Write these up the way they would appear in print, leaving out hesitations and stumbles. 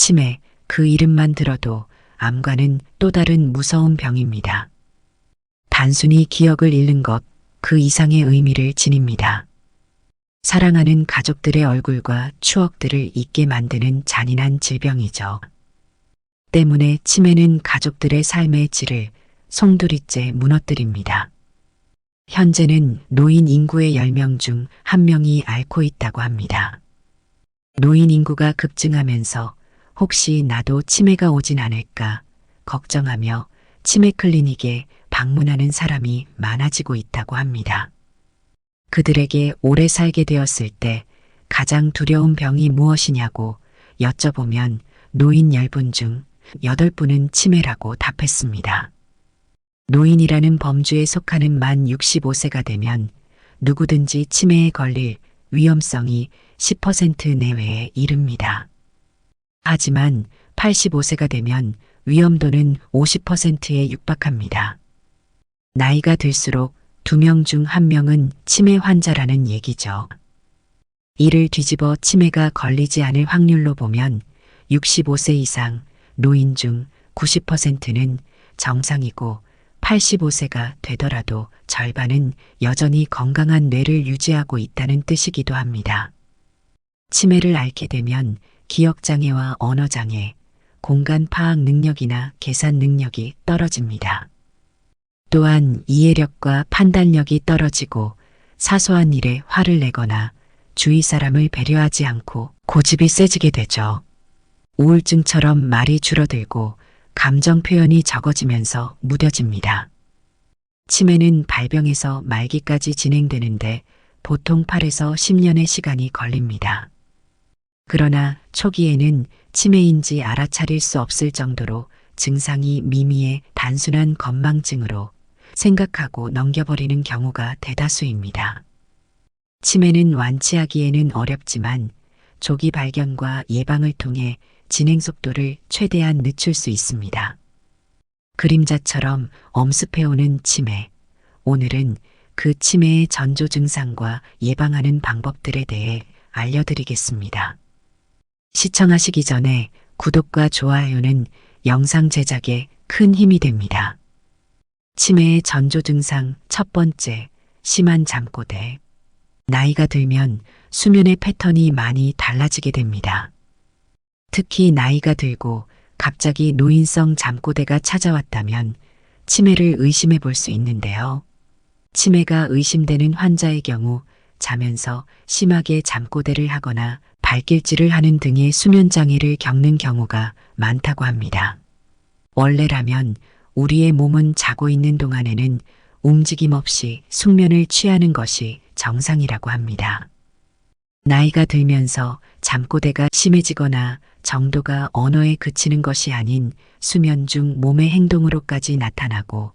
치매, 그 이름만 들어도 암과는 또 다른 무서운 병입니다. 단순히 기억을 잃는 것, 그 이상의 의미를 지닙니다. 사랑하는 가족들의 얼굴과 추억들을 잊게 만드는 잔인한 질병이죠. 때문에 치매는 가족들의 삶의 질을 송두리째 무너뜨립니다. 현재는 노인 인구의 10명 중 1명이 앓고 있다고 합니다. 노인 인구가 급증하면서 혹시 나도 치매가 오진 않을까 걱정하며 치매 클리닉에 방문하는 사람이 많아지고 있다고 합니다. 그들에게 오래 살게 되었을 때 가장 두려운 병이 무엇이냐고 여쭤보면 노인 10분 중 8분은 치매라고 답했습니다. 노인이라는 범주에 속하는 만 65세가 되면 누구든지 치매에 걸릴 위험성이 10% 내외에 이릅니다. 하지만 85세가 되면 위험도는 50%에 육박합니다. 나이가 들수록 2명 중 1명은 치매 환자라는 얘기죠. 이를 뒤집어 치매가 걸리지 않을 확률로 보면 65세 이상 노인 중 90%는 정상이고 85세가 되더라도 절반은 여전히 건강한 뇌를 유지하고 있다는 뜻이기도 합니다. 치매를 앓게 되면 기억장애와 언어장애, 공간 파악 능력이나 계산 능력이 떨어집니다. 또한 이해력과 판단력이 떨어지고 사소한 일에 화를 내거나 주위 사람을 배려하지 않고 고집이 세지게 되죠. 우울증처럼 말이 줄어들고 감정 표현이 적어지면서 무뎌집니다. 치매는 발병에서 말기까지 진행되는데 보통 8에서 10년의 시간이 걸립니다. 그러나 초기에는 치매인지 알아차릴 수 없을 정도로 증상이 미미해 단순한 건망증으로 생각하고 넘겨버리는 경우가 대다수입니다. 치매는 완치하기에는 어렵지만 조기 발견과 예방을 통해 진행 속도를 최대한 늦출 수 있습니다. 그림자처럼 엄습해오는 치매. 오늘은 그 치매의 전조 증상과 예방하는 방법들에 대해 알려드리겠습니다. 시청하시기 전에 구독과 좋아요는 영상 제작에 큰 힘이 됩니다. 치매의 전조 증상 첫 번째, 심한 잠꼬대. 나이가 들면 수면의 패턴이 많이 달라지게 됩니다. 특히 나이가 들고 갑자기 노인성 잠꼬대가 찾아왔다면 치매를 의심해 볼 수 있는데요. 치매가 의심되는 환자의 경우 자면서 심하게 잠꼬대를 하거나 발길질을 하는 등의 수면장애를 겪는 경우가 많다고 합니다. 원래라면 우리의 몸은 자고 있는 동안에는 움직임 없이 숙면을 취하는 것이 정상이라고 합니다. 나이가 들면서 잠꼬대가 심해지거나 정도가 언어에 그치는 것이 아닌 수면 중 몸의 행동으로까지 나타나고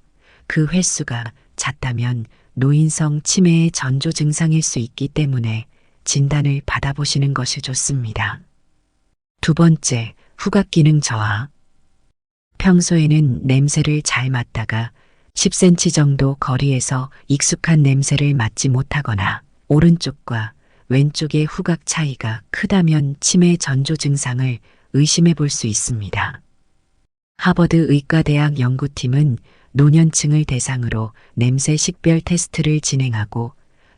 그 횟수가 잦다면 노인성 치매의 전조 증상일 수 있기 때문에 진단을 받아보시는 것이 좋습니다. 두 번째, 후각 기능 저하. 평소에는 냄새를 잘 맡다가 10cm 정도 거리에서 익숙한 냄새를 맡지 못하거나 오른쪽과 왼쪽의 후각 차이가 크다면 치매 전조 증상을 의심해 볼 수 있습니다. 하버드 의과대학 연구팀은 노년층을 대상으로 냄새 식별 테스트를 진행하고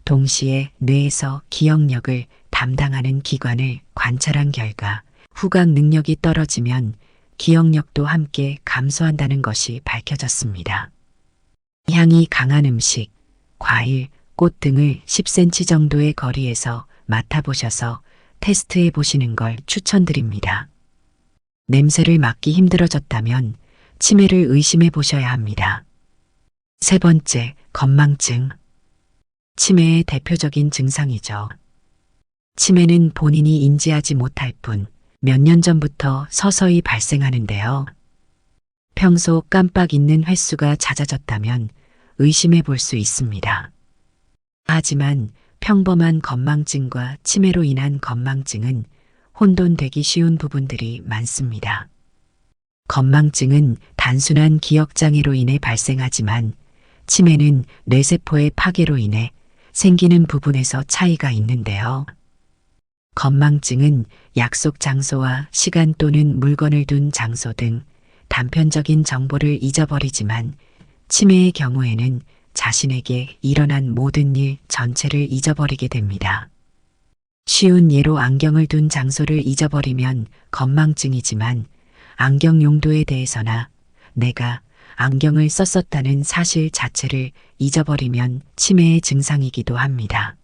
동시에 뇌에서 기억력을 담당하는 기관을 관찰한 결과 후각 능력이 떨어지면 기억력도 함께 감소한다는 것이 밝혀졌습니다. 향이 강한 음식, 과일, 꽃 등을 10cm 정도의 거리에서 맡아보셔서 테스트해 보시는 걸 추천드립니다. 냄새를 맡기 힘들어졌다면 치매를 의심해 보셔야 합니다. 세 번째, 건망증. 치매의 대표적인 증상이죠. 치매는 본인이 인지하지 못할 뿐 몇 년 전부터 서서히 발생하는데요. 평소 깜빡 잊는 횟수가 잦아졌다면 의심해 볼 수 있습니다. 하지만 평범한 건망증과 치매로 인한 건망증은 혼돈되기 쉬운 부분들이 많습니다. 건망증은 단순한 기억장애로 인해 발생하지만 치매는 뇌세포의 파괴로 인해 생기는 부분에서 차이가 있는데요. 건망증은 약속 장소와 시간 또는 물건을 둔 장소 등 단편적인 정보를 잊어버리지만 치매의 경우에는 자신에게 일어난 모든 일 전체를 잊어버리게 됩니다. 쉬운 예로 안경을 둔 장소를 잊어버리면 건망증이지만 안경 용도에 대해서나 내가 안경을 썼었다는 사실 자체를 잊어버리면 치매의 증상이기도 합니다.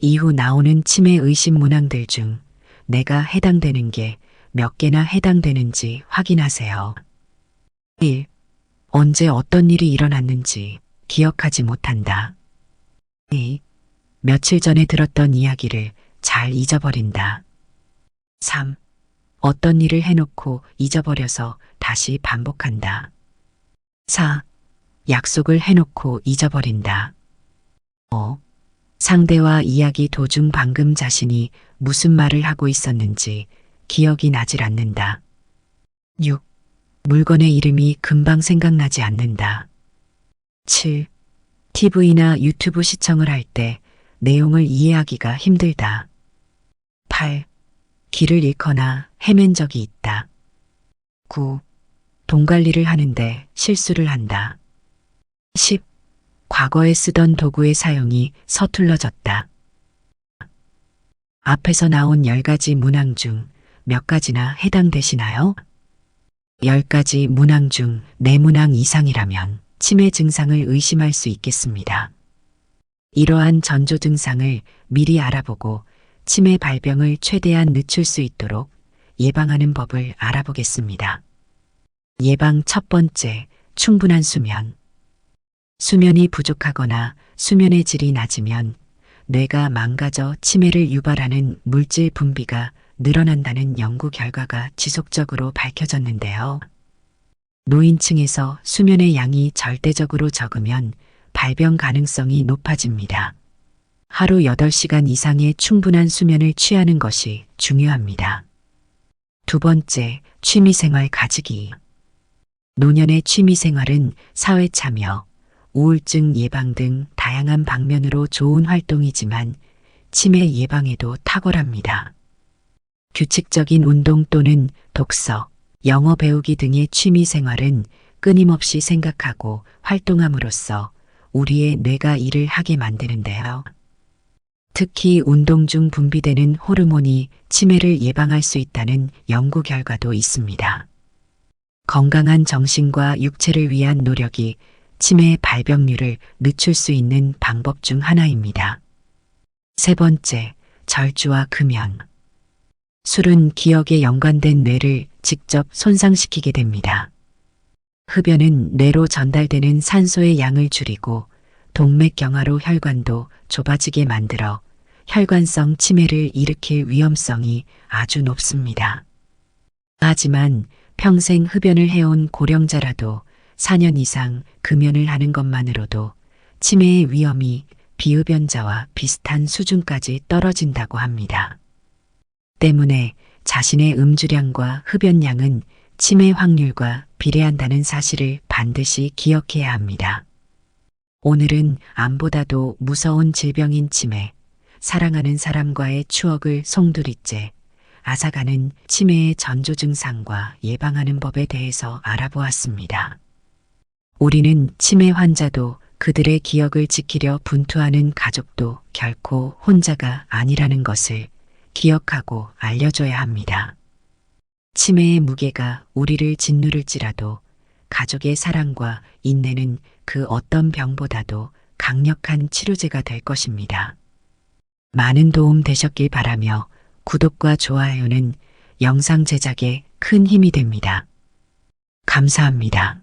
이후 나오는 치매 의심 문항들 중 내가 해당되는 게 몇 개나 해당되는지 확인하세요. 1. 언제 어떤 일이 일어났는지 기억하지 못한다. 2. 며칠 전에 들었던 이야기를 잘 잊어버린다. 3. 어떤 일을 해놓고 잊어버려서 다시 반복한다. 4. 약속을 해놓고 잊어버린다. 5. 상대와 이야기 도중 방금 자신이 무슨 말을 하고 있었는지 기억이 나질 않는다. 6. 물건의 이름이 금방 생각나지 않는다. 7. TV나 유튜브 시청을 할 때 내용을 이해하기가 힘들다. 8. 길을 잃거나 헤맨 적이 있다. 9. 돈 관리를 하는데 실수를 한다. 10. 과거에 쓰던 도구의 사용이 서툴러졌다. 앞에서 나온 10가지 문항 중 몇 가지나 해당되시나요? 10가지 문항 중 4문항 이상이라면 치매 증상을 의심할 수 있겠습니다. 이러한 전조 증상을 미리 알아보고 치매 발병을 최대한 늦출 수 있도록 예방하는 법을 알아보겠습니다. 예방 첫 번째, 충분한 수면. 수면이 부족하거나 수면의 질이 낮으면 뇌가 망가져 치매를 유발하는 물질 분비가 늘어난다는 연구 결과가 지속적으로 밝혀졌는데요. 노인층에서 수면의 양이 절대적으로 적으면 발병 가능성이 높아집니다. 하루 8시간 이상의 충분한 수면을 취하는 것이 중요합니다. 두 번째, 취미생활 가지기. 노년의 취미생활은 사회 참여, 우울증 예방 등 다양한 방면으로 좋은 활동이지만 치매 예방에도 탁월합니다. 규칙적인 운동 또는 독서, 영어 배우기 등의 취미 생활은 끊임없이 생각하고 활동함으로써 우리의 뇌가 일을 하게 만드는데요. 특히 운동 중 분비되는 호르몬이 치매를 예방할 수 있다는 연구 결과도 있습니다. 건강한 정신과 육체를 위한 노력이 치매 발병률을 늦출 수 있는 방법 중 하나입니다. 세 번째, 절주와 금연. 술은 기억에 연관된 뇌를 직접 손상시키게 됩니다. 흡연은 뇌로 전달되는 산소의 양을 줄이고 동맥경화로 혈관도 좁아지게 만들어 혈관성 치매를 일으킬 위험성이 아주 높습니다. 하지만 평생 흡연을 해온 고령자라도 4년 이상 금연을 하는 것만으로도 치매의 위험이 비흡연자와 비슷한 수준까지 떨어진다고 합니다. 때문에 자신의 음주량과 흡연량은 치매 확률과 비례한다는 사실을 반드시 기억해야 합니다. 오늘은 암보다도 무서운 질병인 치매, 사랑하는 사람과의 추억을 송두리째, 앗아가는 치매의 전조 증상과 예방하는 법에 대해서 알아보았습니다. 우리는 치매 환자도 그들의 기억을 지키려 분투하는 가족도 결코 혼자가 아니라는 것을 기억하고 알려줘야 합니다. 치매의 무게가 우리를 짓누를지라도 가족의 사랑과 인내는 그 어떤 병보다도 강력한 치료제가 될 것입니다. 많은 도움 되셨길 바라며 구독과 좋아요는 영상 제작에 큰 힘이 됩니다. 감사합니다.